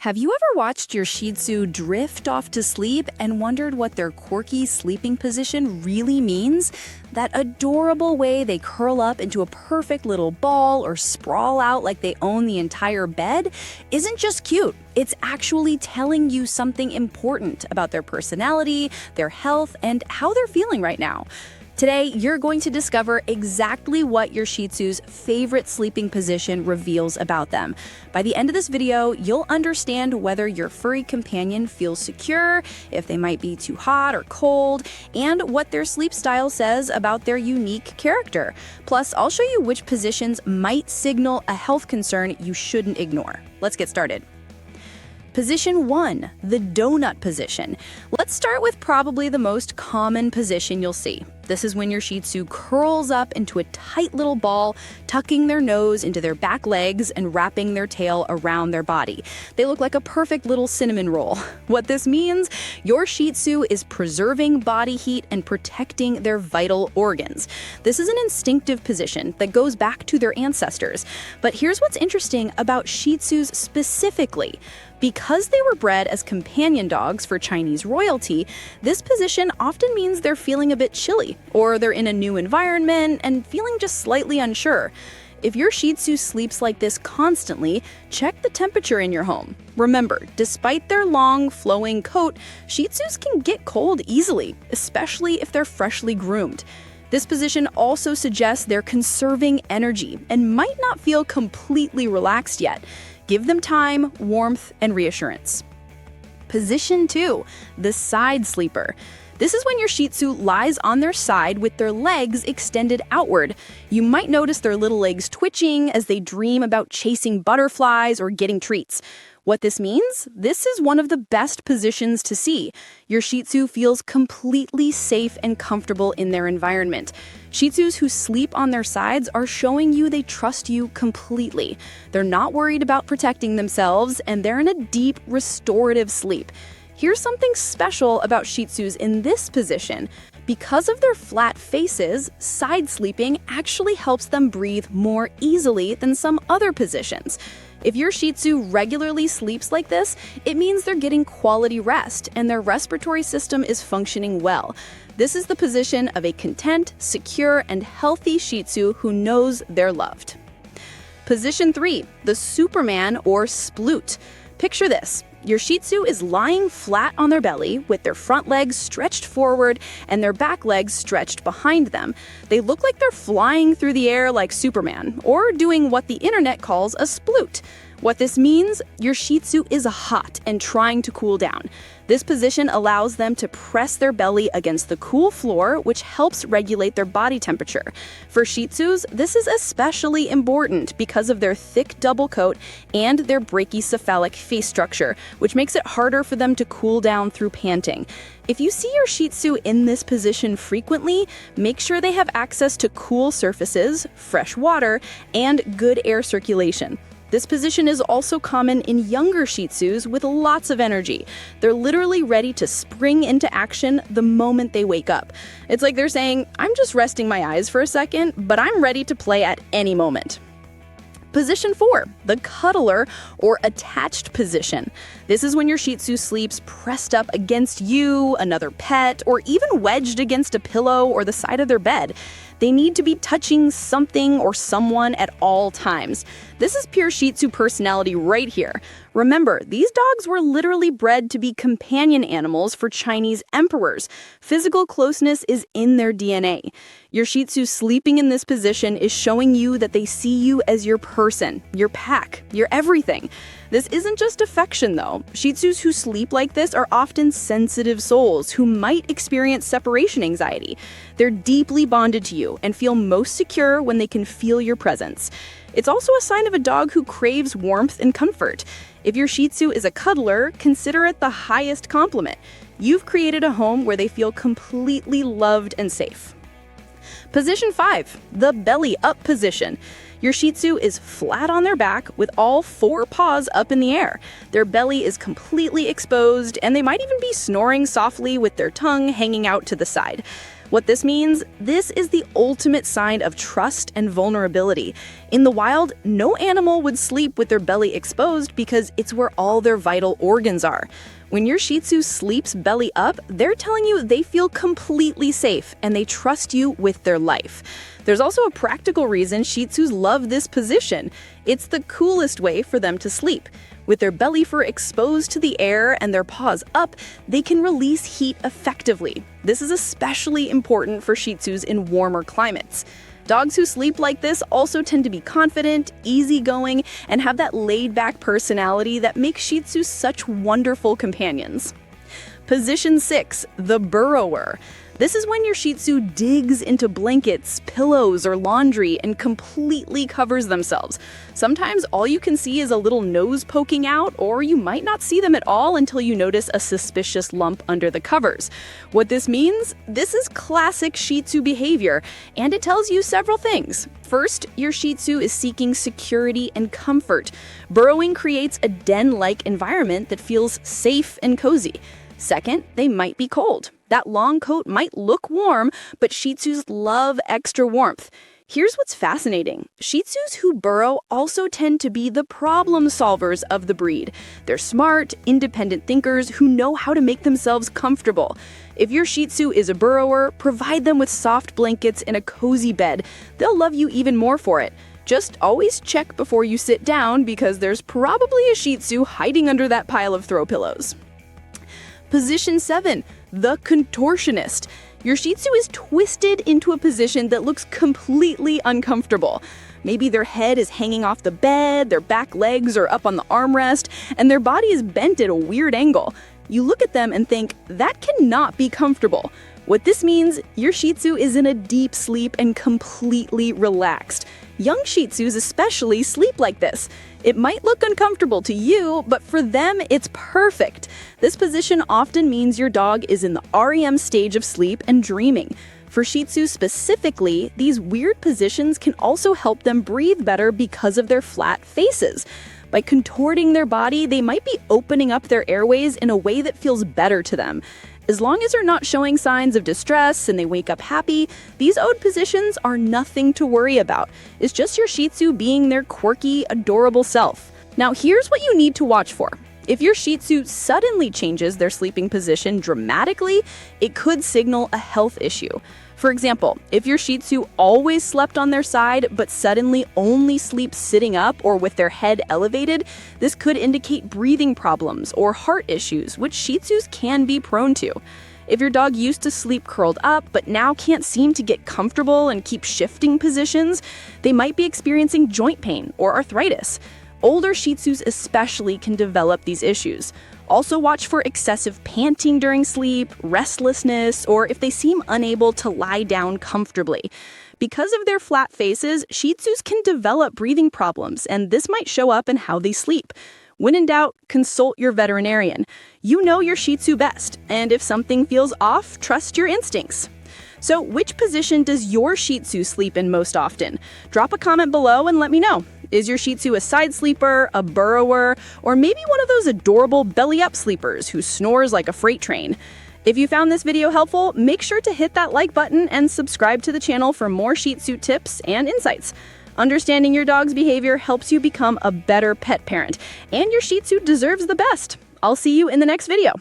Have you ever watched your Shih Tzu drift off to sleep and wondered what their quirky sleeping position really means? That adorable way they curl up into a perfect little ball or sprawl out like they own the entire bed isn't just cute. It's actually telling you something important about their personality, their health, and how they're feeling right now. Today, you're going to discover exactly what your Shih Tzu's favorite sleeping position reveals about them. By the end of this video, you'll understand whether your furry companion feels secure, if they might be too hot or cold, and what their sleep style says about their unique character. Plus, I'll show you which positions might signal a health concern you shouldn't ignore. Let's get started. Position 1, the donut position. Let's start with probably the most common position you'll see. This is when your Shih Tzu curls up into a tight little ball, tucking their nose into their back legs and wrapping their tail around their body. They look like a perfect little cinnamon roll. What this means, your Shih Tzu is preserving body heat and protecting their vital organs. This is an instinctive position that goes back to their ancestors. But here's what's interesting about Shih Tzus specifically. Because they were bred as companion dogs for Chinese royalty, this position often means they're feeling a bit chilly, or they're in a new environment and feeling just slightly unsure. If your Shih Tzu sleeps like this constantly, check the temperature in your home. Remember, despite their long, flowing coat, Shih Tzus can get cold easily, especially if they're freshly groomed. This position also suggests they're conserving energy and might not feel completely relaxed yet. Give them time, warmth, and reassurance. Position 2, the side sleeper. This is when your Shih Tzu lies on their side with their legs extended outward. You might notice their little legs twitching as they dream about chasing butterflies or getting treats. What this means? This is one of the best positions to see. Your Shih Tzu feels completely safe and comfortable in their environment. Shih Tzus who sleep on their sides are showing you they trust you completely. They're not worried about protecting themselves, and they're in a deep, restorative sleep. Here's something special about Shih Tzus in this position. Because of their flat faces, side sleeping actually helps them breathe more easily than some other positions. If your Shih Tzu regularly sleeps like this, it means they're getting quality rest and their respiratory system is functioning well. This is the position of a content, secure, and healthy Shih Tzu who knows they're loved. Position 3, the Superman or sploot. Picture this. Your Shih Tzu is lying flat on their belly with their front legs stretched forward and their back legs stretched behind them. They look like they're flying through the air like Superman, or doing what the internet calls a sploot. What this means, your Shih Tzu is hot and trying to cool down. This position allows them to press their belly against the cool floor, which helps regulate their body temperature. For Shih Tzus, this is especially important because of their thick double coat and their brachycephalic face structure, which makes it harder for them to cool down through panting. If you see your Shih Tzu in this position frequently, make sure they have access to cool surfaces, fresh water, and good air circulation. This position is also common in younger Shih Tzus with lots of energy. They're literally ready to spring into action the moment they wake up. It's like they're saying, I'm just resting my eyes for a second, but I'm ready to play at any moment. Position 4, the cuddler or attached position. This is when your Shih Tzu sleeps pressed up against you, another pet, or even wedged against a pillow or the side of their bed. They need to be touching something or someone at all times. This is pure Shih Tzu personality right here. Remember, these dogs were literally bred to be companion animals for Chinese emperors. Physical closeness is in their DNA. Your Shih Tzu sleeping in this position is showing you that they see you as your person, your pack, your everything. This isn't just affection, though. Shih Tzus who sleep like this are often sensitive souls who might experience separation anxiety. They're deeply bonded to you and feel most secure when they can feel your presence. It's also a sign of a dog who craves warmth and comfort. If your Shih Tzu is a cuddler, consider it the highest compliment. You've created a home where they feel completely loved and safe. Position 5, the belly up position. Your Shih Tzu is flat on their back with all 4 paws up in the air. Their belly is completely exposed, and they might even be snoring softly with their tongue hanging out to the side. What this means, this is the ultimate sign of trust and vulnerability. In the wild, no animal would sleep with their belly exposed because it's where all their vital organs are. When your Shih Tzu sleeps belly up, they're telling you they feel completely safe and they trust you with their life. There's also a practical reason Shih Tzus love this position. It's the coolest way for them to sleep. With their belly fur exposed to the air and their paws up, they can release heat effectively. This is especially important for Shih Tzus in warmer climates. Dogs who sleep like this also tend to be confident, easygoing, and have that laid-back personality that makes Shih Tzus such wonderful companions. Position 6, the burrower. This is when your Shih Tzu digs into blankets, pillows, or laundry and completely covers themselves. Sometimes all you can see is a little nose poking out, or you might not see them at all until you notice a suspicious lump under the covers. What this means? This is classic Shih Tzu behavior, and it tells you several things. First, your Shih Tzu is seeking security and comfort. Burrowing creates a den-like environment that feels safe and cozy. Second, they might be cold. That long coat might look warm, but Shih Tzus love extra warmth. Here's what's fascinating. Shih Tzus who burrow also tend to be the problem solvers of the breed. They're smart, independent thinkers who know how to make themselves comfortable. If your Shih Tzu is a burrower, provide them with soft blankets and a cozy bed. They'll love you even more for it. Just always check before you sit down because there's probably a Shih Tzu hiding under that pile of throw pillows. Position 7, the contortionist. Your Shih Tzu is twisted into a position that looks completely uncomfortable. Maybe their head is hanging off the bed, their back legs are up on the armrest, and their body is bent at a weird angle. You look at them and think, that cannot be comfortable. What this means, your Shih Tzu is in a deep sleep and completely relaxed. Young Shih Tzus especially sleep like this. It might look uncomfortable to you, but for them, it's perfect. This position often means your dog is in the REM stage of sleep and dreaming. For Shih Tzus specifically, these weird positions can also help them breathe better because of their flat faces. By contorting their body, they might be opening up their airways in a way that feels better to them. As long as they're not showing signs of distress and they wake up happy, these ode positions are nothing to worry about. It's just your Shih Tzu being their quirky, adorable self. Now here's what you need to watch for. If your Shih Tzu suddenly changes their sleeping position dramatically, it could signal a health issue. For example, if your Shih Tzu always slept on their side but suddenly only sleeps sitting up or with their head elevated, this could indicate breathing problems or heart issues, which Shih Tzus can be prone to. If your dog used to sleep curled up but now can't seem to get comfortable and keep shifting positions, they might be experiencing joint pain or arthritis. Older Shih Tzus especially can develop these issues. Also watch for excessive panting during sleep, restlessness, or if they seem unable to lie down comfortably. Because of their flat faces, Shih Tzus can develop breathing problems, and this might show up in how they sleep. When in doubt, consult your veterinarian. You know your Shih Tzu best, and if something feels off, trust your instincts. So, which position does your Shih Tzu sleep in most often? Drop a comment below and let me know. Is your Shih Tzu a side sleeper, a burrower, or maybe one of those adorable belly-up sleepers who snores like a freight train? If you found this video helpful, make sure to hit that like button and subscribe to the channel for more Shih Tzu tips and insights. Understanding your dog's behavior helps you become a better pet parent, and your Shih Tzu deserves the best. I'll see you in the next video.